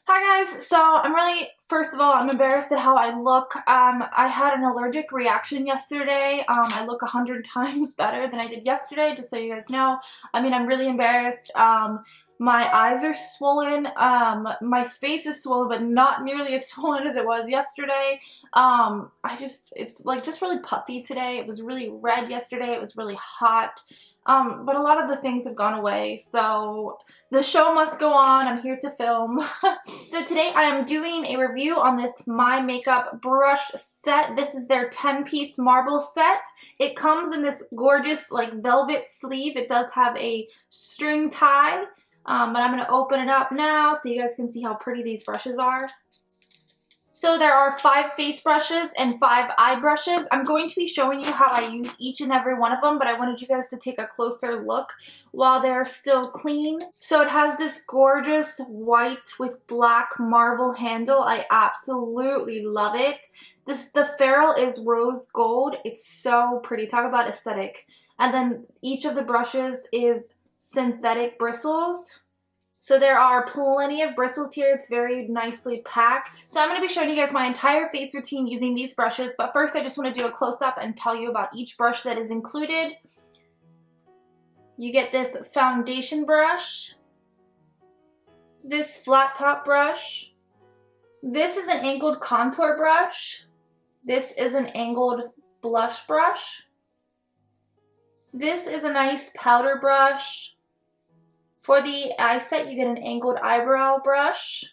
Hi guys, so first of all, I'm embarrassed at how I look. I had an allergic reaction yesterday. I look 100 times better than I did yesterday, just so you guys know. I'm really embarrassed. My eyes are swollen. My face is swollen, but not nearly as swollen as it was yesterday. It's like just really puffy today. It was really red yesterday. It was really hot. But a lot of the things have gone away, so the show must go on. I'm here to film. So today I am doing a review on this My Makeup brush set. This is their 10-piece marble set. It comes in this gorgeous like velvet sleeve. It does have a string tie, but I'm going to open it up now so you guys can see how pretty these brushes are. So there are 5 face brushes and 5 eye brushes. I'm going to be showing you how I use each and every one of them, but I wanted you guys to take a closer look while they're still clean. So it has this gorgeous white with black marble handle. I absolutely love it. The ferrule is rose gold. It's so pretty. Talk about aesthetic. And then each of the brushes is synthetic bristles. So there are plenty of bristles here. It's very nicely packed. So I'm going to be showing you guys my entire face routine using these brushes. But first I just want to do a close-up and tell you about each brush that is included. You get this foundation brush, this flat top brush, this is an angled contour brush, this is an angled blush brush, this is a nice powder brush. For the eye set, you get an angled eyebrow brush.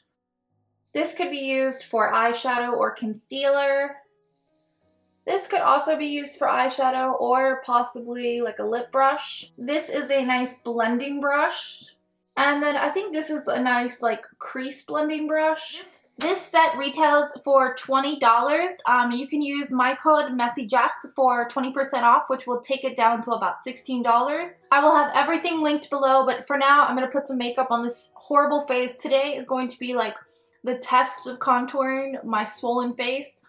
This could be used for eyeshadow or concealer. This could also be used for eyeshadow or possibly like a lip brush. This is a nice blending brush. And then I think this is a nice like crease blending brush. This set retails for $20. You can use my code MESSYJESS for 20% off, which will take it down to about $16. I will have everything linked below, but for now, I'm going to put some makeup on this horrible face. Today is going to be like the test of contouring my swollen face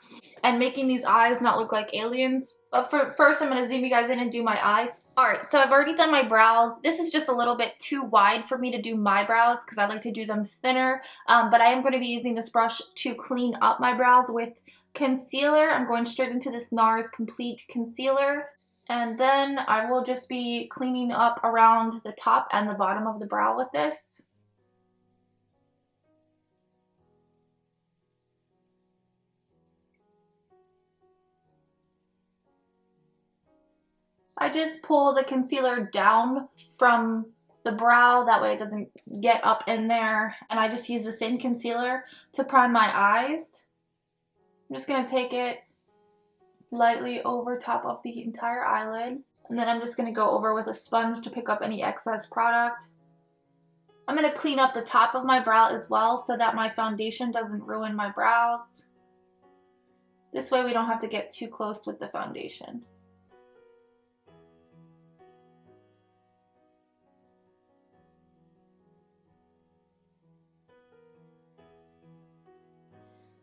and making these eyes not look like aliens. But first, I'm going to zoom you guys in and do my eyes. Alright, so I've already done my brows. This is just a little bit too wide for me to do my brows because I like to do them thinner. But I am going to be using this brush to clean up my brows with concealer. I'm going straight into this NARS Complete Concealer. And then I will just be cleaning up around the top and the bottom of the brow with this. I just pull the concealer down from the brow, that way it doesn't get up in there, and I just use the same concealer to prime my eyes. I'm just going to take it lightly over top of the entire eyelid, and then I'm just going to go over with a sponge to pick up any excess product. I'm going to clean up the top of my brow as well so that my foundation doesn't ruin my brows. This way we don't have to get too close with the foundation.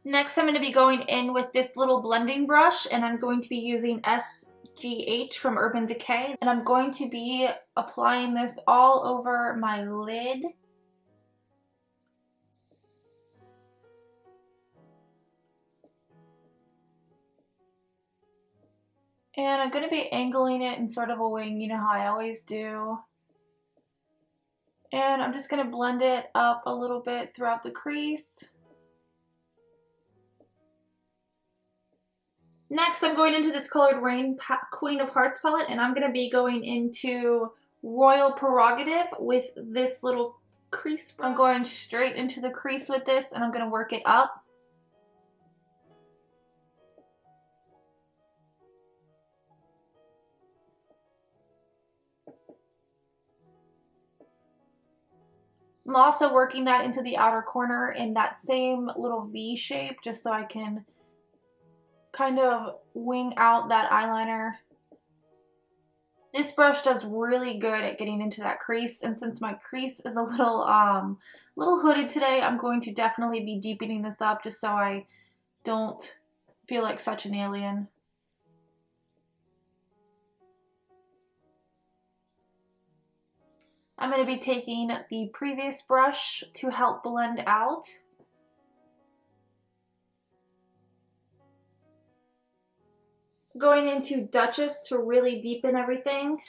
Next, I'm going to be going in with this little blending brush, and I'm going to be using SGH from Urban Decay. And I'm going to be applying this all over my lid. And I'm going to be angling it in sort of a wing, you know how I always do. And I'm just going to blend it up a little bit throughout the crease. Next, I'm going into this Colored Rain Queen of Hearts palette, and I'm going to be going into Royal Prerogative with this little crease. I'm going straight into the crease with this, and I'm going to work it up. I'm also working that into the outer corner in that same little V shape, just so I can kind of wing out that eyeliner. This brush does really good at getting into that crease, and since my crease is a little hooded today, I'm going to definitely be deepening this up just so I don't feel like such an alien. I'm going to be taking the previous brush to help blend out. Going into Duchess to really deepen everything.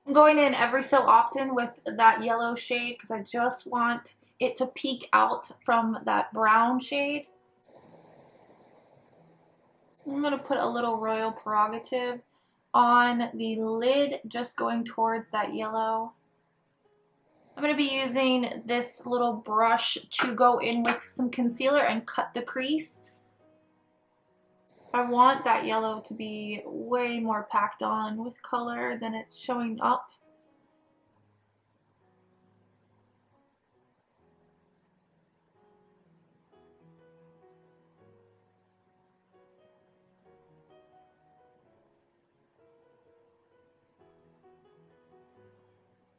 I'm going in every so often with that yellow shade because I just want it to peek out from that brown shade. I'm going to put a little Royal Prerogative on the lid, just going towards that yellow. I'm going to be using this little brush to go in with some concealer and cut the crease. I want that yellow to be way more packed on with color than it's showing up.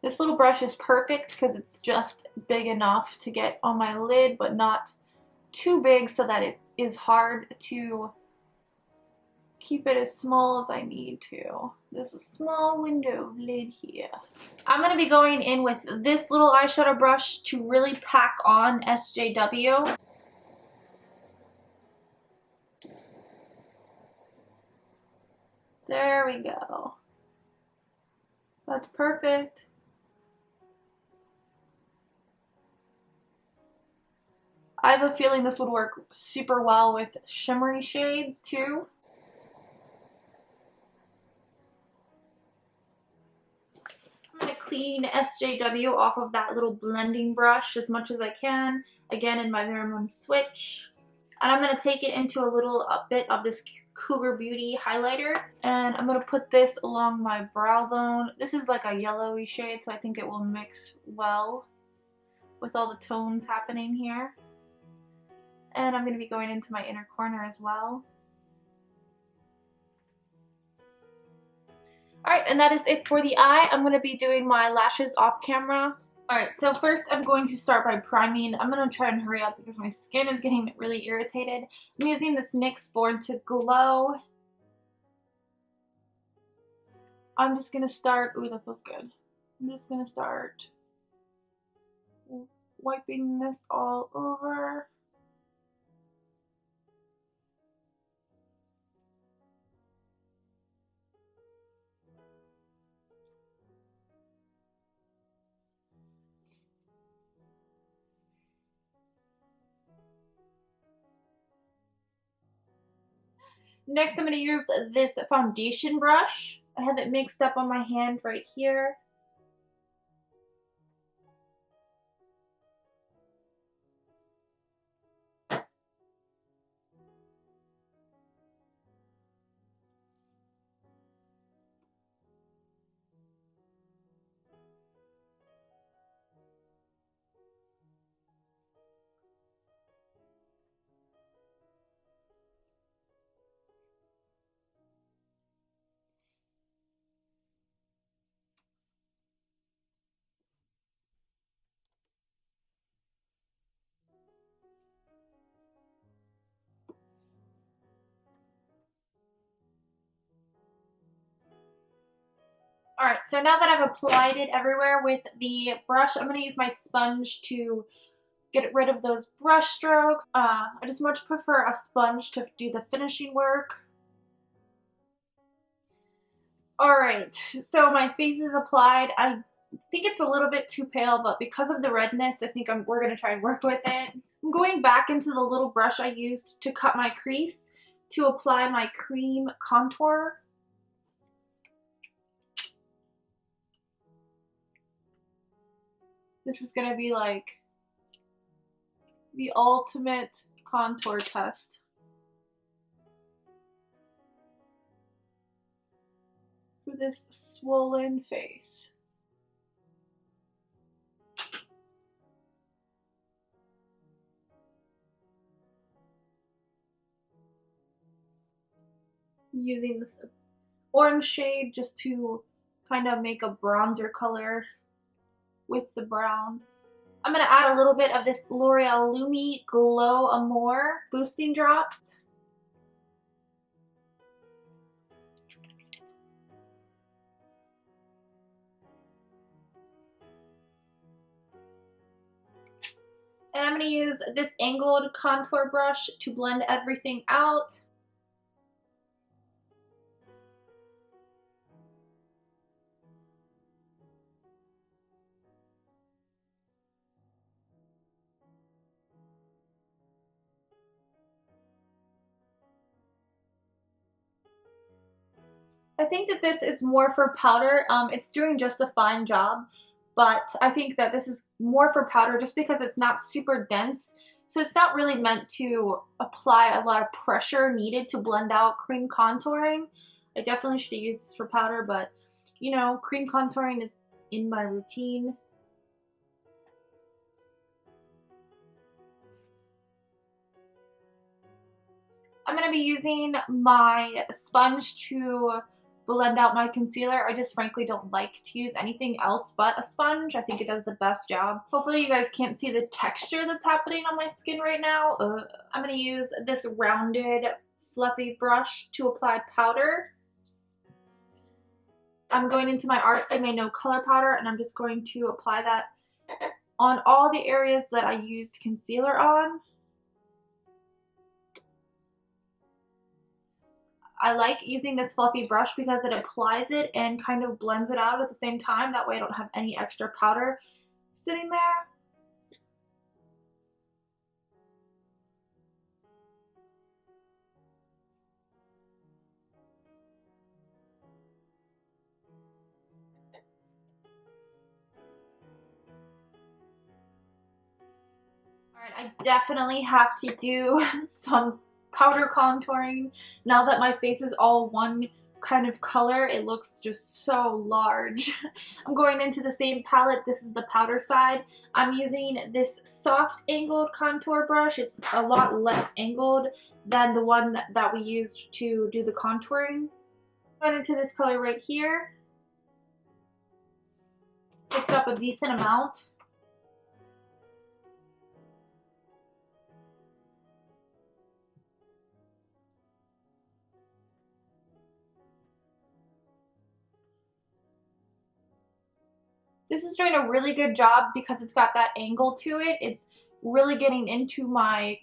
This little brush is perfect because it's just big enough to get on my lid, but not too big so that it is hard to keep it as small as I need to. There's a small window lid here. I'm going to be going in with this little eyeshadow brush to really pack on SJW. There we go. That's perfect. I have a feeling this would work super well with shimmery shades too. I'm going to clean SJW off of that little blending brush as much as I can, again in my minimum switch. And I'm going to take it into a bit of this Cougar Beauty highlighter, and I'm going to put this along my brow bone. This is like a yellowy shade, so I think it will mix well with all the tones happening here. And I'm going to be going into my inner corner as well. Alright, and that is it for the eye. I'm going to be doing my lashes off camera. Alright, so first I'm going to start by priming. I'm going to try and hurry up because my skin is getting really irritated. I'm using this NYX Born to Glow. I'm just going to start, ooh, that feels good. I'm just going to start wiping this all over. Next, I'm going to use this foundation brush. I have it mixed up on my hand right here. Alright, so now that I've applied it everywhere with the brush, I'm going to use my sponge to get rid of those brush strokes. I just much prefer a sponge to do the finishing work. Alright, so my face is applied. I think it's a little bit too pale, but because of the redness, I think we're going to try and work with it. I'm going back into the little brush I used to cut my crease to apply my cream contour. This is going to be like the ultimate contour test. For this swollen face. using this orange shade just to kind of make a bronzer color with the brown. I'm going to add a little bit of this L'Oreal Lumi Glow Amore boosting drops. And I'm going to use this angled contour brush to blend everything out. I think that this is more for powder. It's doing just a fine job, but I think that this is more for powder just because it's not super dense. So it's not really meant to apply a lot of pressure needed to blend out cream contouring. I definitely should have used this for powder, but you know, cream contouring is in my routine. I'm going to be using my sponge to blend out my concealer. I just frankly don't like to use anything else but a sponge. I think it does the best job. Hopefully you guys can't see the texture that's happening on my skin right now. I'm going to use this rounded fluffy brush to apply powder. I'm going into my RCMA No Color Powder and I'm just going to apply that on all the areas that I used concealer on. I like using this fluffy brush because it applies it and kind of blends it out at the same time. That way I don't have any extra powder sitting there. Alright, I definitely have to do some powder contouring. Now that my face is all one kind of color, it looks just so large. I'm going into the same palette. This is the powder side. I'm using this soft angled contour brush. It's a lot less angled than the one that we used to do the contouring. Going into this color right here. Picked up a decent amount. This is doing a really good job because it's got that angle to it. It's really getting into my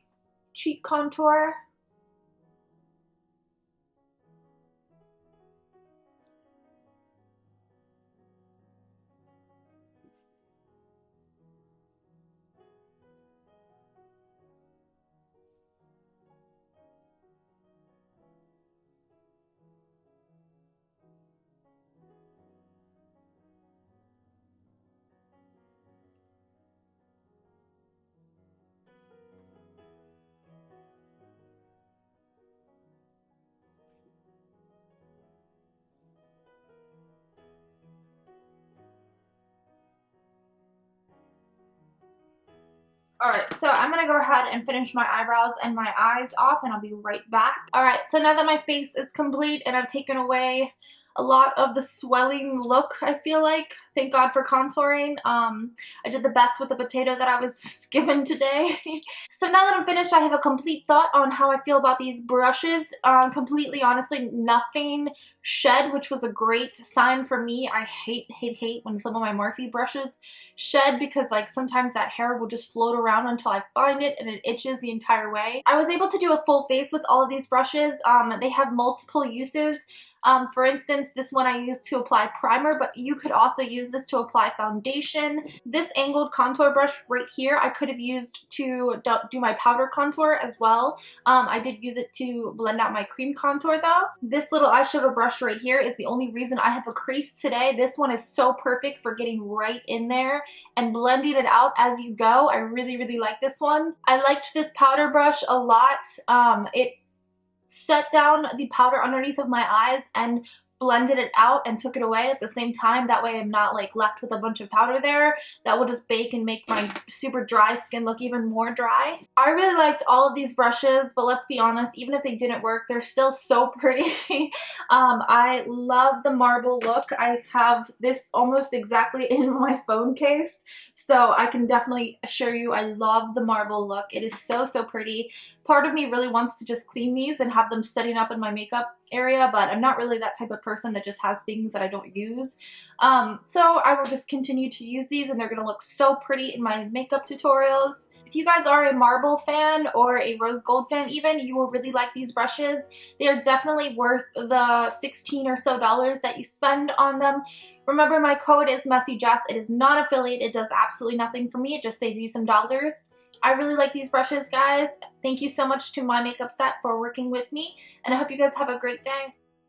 cheek contour. Alright, so I'm going to go ahead and finish my eyebrows and my eyes off and I'll be right back. Alright, so now that my face is complete and I've taken away a lot of the swelling look, I feel like. Thank God for contouring. I did the best with the potato that I was given today. So now that I'm finished, I have a complete thought on how I feel about these brushes. Completely honestly, nothing shed, which was a great sign for me. I hate when some of my Morphe brushes shed because like sometimes that hair will just float around until I find it and it itches the entire way. I was able to do a full face with all of these brushes. They have multiple uses. For instance, this one I used to apply primer, but you could also use this to apply foundation. This angled contour brush right here, I could have used to do my powder contour as well. I did use it to blend out my cream contour though. This little eyeshadow brush right here is the only reason I have a crease today. This one is so perfect for getting right in there and blending it out as you go. I really like this one. I liked this powder brush a lot. It set down the powder underneath of my eyes and blended it out and took it away at the same time. That way I'm not like left with a bunch of powder there that will just bake and make my super dry skin look even more dry. I really liked all of these brushes, but let's be honest, even if they didn't work, they're still so pretty. I love the marble look. I have this almost exactly in my phone case, so I can definitely assure you I love the marble look. It is so, so pretty. Part of me really wants to just clean these and have them setting up in my makeup area, but I'm not really that type of person that just has things that I don't use. So I will just continue to use these, and they're going to look so pretty in my makeup tutorials. If you guys are a marble fan or a rose gold fan even, you will really like these brushes. They are definitely worth the $16 or so that you spend on them. Remember, my code is MessyJess. It is not affiliate. It does absolutely nothing for me. It just saves you some dollars. I really like these brushes, guys. Thank you so much to My Makeup Set for working with me, and I hope you guys have a great day.